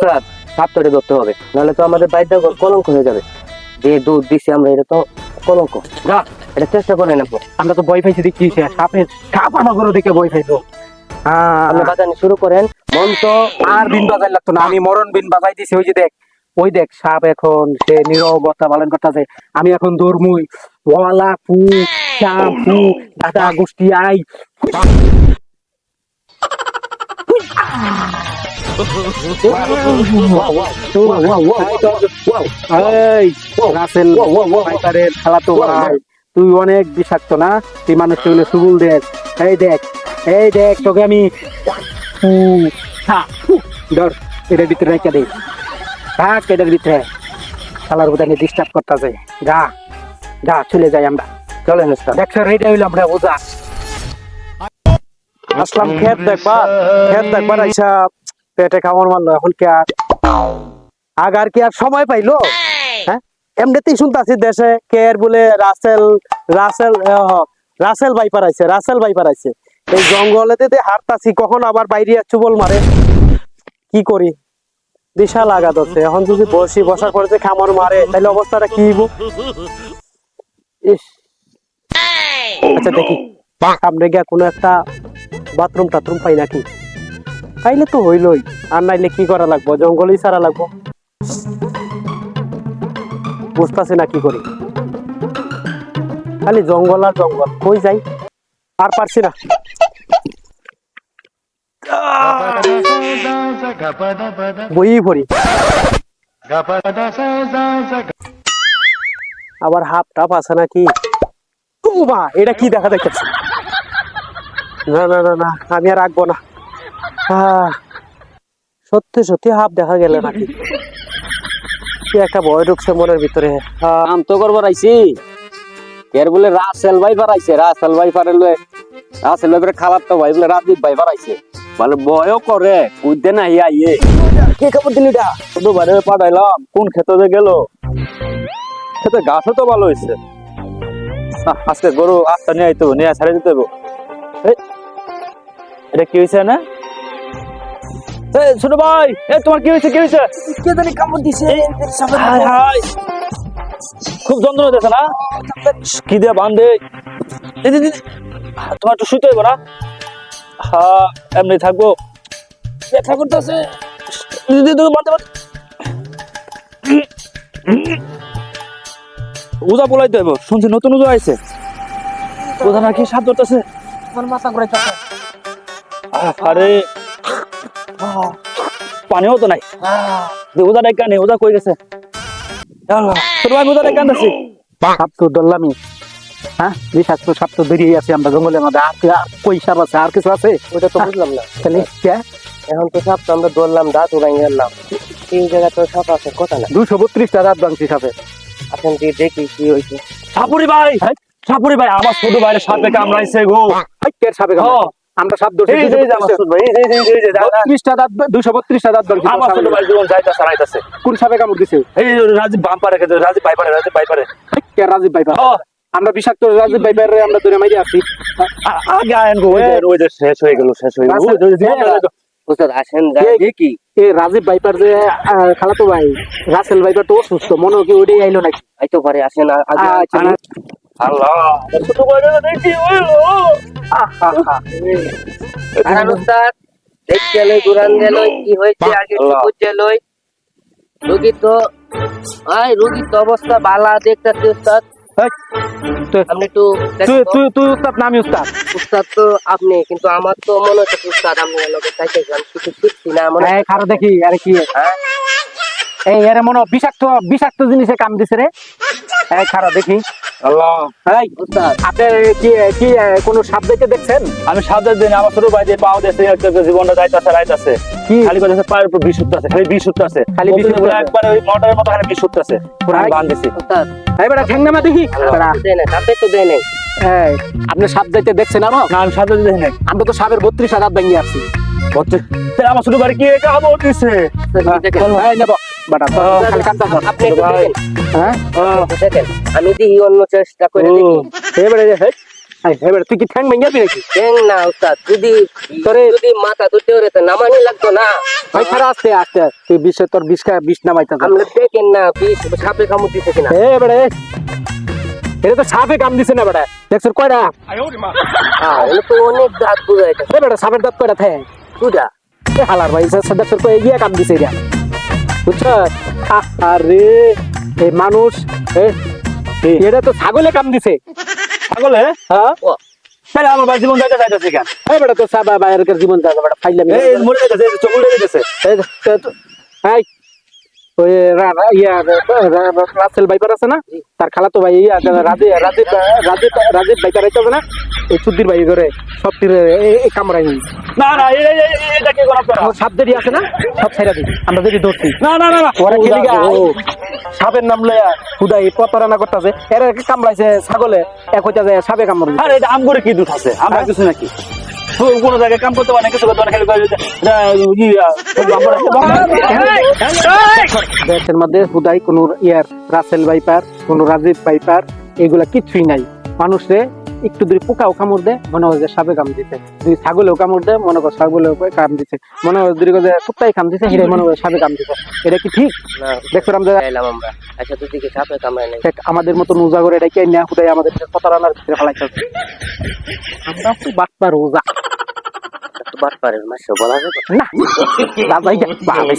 ওস্তাদ সাপ তো ধরতে হবে, নাহলে তো আমাদের বাড়িটা কলঙ্ক হয়ে যাবে। যে দুধ দিছি আমরা, এটা তো কলঙ্ক। না, এটা চেষ্টা করেন আপনি। আমরা তো ভয় পাইছি দেখছি, সাপ আমাকে দিকে ভয় পাইতো। আপনি বাজানি শুরু করেন। মন তো আর বিন বাজাই লাগতো না, আমি মরণ বিন বাজাই দিছি। ওই যে দেখ, ওই দেখ সাপ এখন সে নীরবতা পালন করতেছে। আমি এখন দৌড়মুই ওয়ালা ফু শ্যাম্পু দাদা গোষ্ঠী আই। এই রাসেল ভাইপারের খালাতো ভাই, তুই অনেক বিষাক্ত না? তুই মানুষ সুগুল দেখ। এই দেখ, এই দেখ, তোকে আমি ধর এটার ভিতরে রেখে দিই। থাক এটার ভিতরে, খালার বোধহয় ডিস্টার্ব করতেছে। যা যা, চলে যাই আমরা। চলেন ওস্তাদ। দেখছো রেডি হইলাম আমরা, বোঝা আসলাম খেত দেখবার আইসা পেটে কামড় মারলো। এখন কি আগার কি আর সময় পাইলো? হ্যাঁ, এমনিতেই শুনতাছি দেশে কে আর বলে রাসেল রাসেল রাসেল ভাইপার আইছে, রাসেল ভাইপার আইছে। এই জঙ্গলেতে হাঁটতাছি, কখন আবার বাইরে চুবল মারে। কি করি, বিশাল আঘাত হচ্ছে। এখন যদি বসার পরে যে কামড় মারে, তাহলে অবস্থাটা কি হইব? ইস, আচ্ছা দেখি সামনে গিয়া কোনো একটা বাথরুম টাথরুম পাই নাকি। পাইলে তো হইলই, আর নাইলে কি করা লাগবো? জঙ্গলেই সারা লাগবো। বুঝতেছি না কি করি, খালি জঙ্গল আর জঙ্গল। কই যাই আর পারছি না। বই ভরি আবার হাফ টাপ আছে নাকি? এটা কি দেখা দেখতেছি? না না না না, আমি আর রাখবো না। সত্যি সত্যি হাফ দেখা গেল নাকি? কি একটা ভয় ঢুকছে মনের ভিতরে। কাম তো করবার আইছি, এর বলে রাসেল ভাইপার আইছে। রাসেল ভাইপারের রাসেল ভাইপারের খালার তো ভাই বলে রাজীব ভাইপার আইছে। বলে ভয়ও করে, উঠতে না ইয়ে কে খবর দিলি? এটা শুধু বাইরে পাঠাইলাম, কোন খেতে গেল? খেতে গাছও তো ভালো হয়েছে। আজকে গরু আটটা নিয়ে আইতো, নিয়ে ছাড়ে দিতে হইব। এটা কি হয়েছে না? ছোট ভাই, তোমার কি হয়েছে? কি হয়েছে? কে জানি কামড় দিছে। খুব যন্ত্রণা হইতেছে না? কি দিয়ে বান্ধে? তোমার একটু শুতে হইব না? হ্যাঁ, এমনি থাকবো। ব্যথা করতেছে। উজা বলাইতে হইব। শুনছি নতুন উজা আইছে, ওজা নাকি সাপ ধরতেছে। আমার মাথা ঘুরাইতেছে। আরে পানিও তো নাই। ওজা ডাইকা নেই, ওজা কই গেছে? ছোট ভাই ওজা ডাইকা আনতেছি। সাপ তো ধরলামই। হ্যাঁ, বিষাক্ত সাপ তো বেরিয়ে আছে আমরা জঙ্গলের মধ্যে। আর কই সাপ আছে? আর কিছু আছে? ওইটা তো বুঝলাম না। তাহলে এখন তো সাপ তো আমরা ধরলাম, দাঁত উড়াই গেলাম। এই জায়গায় তো সাপ আছে, কথা না। 232টা দাঁত ভাঙছি সাপে। এখন দেখি কি হয়েছে। সাপুরি ভাই, সাপুরি ভাই, আমার ছোট ভাইয়ের সাপে কামড়াইছে গো। কে সাপে কামড়াইছে? আমরা সাপ ধরছি। 232টা দাঁত, 232টা দাঁত ভাঙছি। আমার ছোট ভাই জীবন যাইতাছে রাইতাছে। কোন সাপে কামড় দিছে? এই রাজীব বাম্পারে, রাজীব ভাইপারে, রাজীব ভাইপারে। কে রাজীব ভাইপার? আমরা বিষাক্ত রাজীব ভাইপারে আমরা ধরে মাইরে আছি। আগে আয়েন গো, ওই যে শেষ হয়ে গেল, শেষ হয়ে গেল। ওস্তাদ আসেন দেখি। এই রাজীব ভাইপার যে খালাতো ভাই রাসেল ভাইপার তো অসুস্থ, মনে হয় কি ওইটাই আইলো নাকি? আইতো পারে, আসেন। আল্লাহ, ছোট ভাইরা দেখি হইলো। ওস্তাদ দেখতে লই, ঘুরান গেল, কি হয়েছে আগে বুঝতে লই। রোগী তো অবস্থা বালা দেখতেছি ওস্তাদ। আপনি একটু তুই উস্তাদ না আমি উস্তাদ? উস্তাদ তো আপনি, কিন্তু আমার তো মনে হচ্ছে উস্তাদ আপনি লোকের চাইতেছেন, কিছু শিখছি না মনে হয়। খারাপ দেখি আরে কি এই এর মনে বিষাক্ত বিষাক্ত জিনিসে কাম দিছে রে। খারাপ দেখি। আল্লাহ, উস্তাদ আপনি কি কি কোন সাপ দেখে দেখছেন? আমি সাবধান দিন, আমার ছোট ভাই যে পাও দেশে জীবনটা যাইতাছে রাইতাছে, খালি করে পায়ের উপর বিষ উঠতেছে, খালি বিষ উঠতেছে, খালি বিষ একবার ওই মোটরের মতো খালি বিষ উঠতেছে। পুরো বাঁধতেছি উস্তাদ। এবারে ঠ্যাংনামা দেখি। দেন না, সাপে তো দেন। আপনি সাপ দেখতে দেখছেন? না আমি সাবধান দিন নাই, আমরা তো সাপের 32টা দাঁত ভেঙে আসছি। আমার ছোট ভাই কি কামড় দিছে? নেব বাটা খালি কান্তা কর। আপনি হ্যাঁ দেখেন, আমি দেখি অন্য চেষ্টা করে দেখি। এবারে এবার তুই কি ঠ্যাং ভেঙে যাবি নাকি ঠ্যাং না উস্তাদ, যদি তোরে- যদি মাথা ধরতে হলে তো নামানি লাগতো না। ভাই ছাড়া আস্তে আস্তে তুই তোর বিষ নামাইতে আমরা দেখেন না বিষ সাপে কামড় দিছে কিনা। এবারে এটা তো সাপে কাম দিছে না বেটা দেখছ কয়টা এটা তো অনেক দাঁত বুঝাইছে। বেটা সাপের দাঁত কয়টা থাকে দুটা। হালার ভাই দেখছ কই এগিয়ে কাম দিছে এটা বুঝছ আরে এই মানুষ এটা তো ছাগলে কাম দিছে ছাগলে হ্যাঁ তাহলে আমার ভাই জীবন যাইতে চাইতেছে কেন এই বেটা তো সাবা বাইরের জীবন যাবে বেটা ফাইলাম এই মরে যাইতেছে চোখ উল্টে যাইতেছে এই ওই রাসেল ভাইপার আছে না তার খালাতো ভাই রাজীব ভাইপার আইতে হবে না এই চুদ্দির ভাই করে সব তীরে কামড়াই নি না না এটা কি করা তোরা সাপ দেরি আছে না সব ছেড়ে দিই আমরা যদি ধরছি না না না না ওরা কি লিগা সাপের নাম লয়া খুদাই প্রতারণা করতেছে এরা কামড়াইছে ছাগলে এক হইতা যায় সাপে কামড় আরে এটা আম করে কি দুধ আছে আমরা কিছু নাকি কোন জায়গায় কাম করতে পারে কিছু করতে পারে খালি দেশের মধ্যে খুদাই কোন ইয়ার রাসেল ভাইপার কোন রাজীব ভাইপার এগুলা কিছুই নাই মানুষে একটু দূরে পোকাও কামড় দেয় মনে হয় যে সাপে কাম দিছে যদি ছাগলেও কামড় দেয় মনে কর ছাগলেও কাম দিছে মনে হয় দূরে যে কুত্তাই কাম দিছে হিরে মনে হয় সাপে কাম দিছে এটা কি ঠিক না দেখছো আমরা চাইলাম আমরা। আচ্ছা তুই দিকে সাপে কামড়ায় নাই। আমাদের মতো রোজা করে এটা কে না খুদাই আমাদের প্রতারণার ভিতরে ফেলাইতে হবে আমরা তো বাটপা রোজা বাট পারে মাসে বলা যাবে না দাদাই ভালো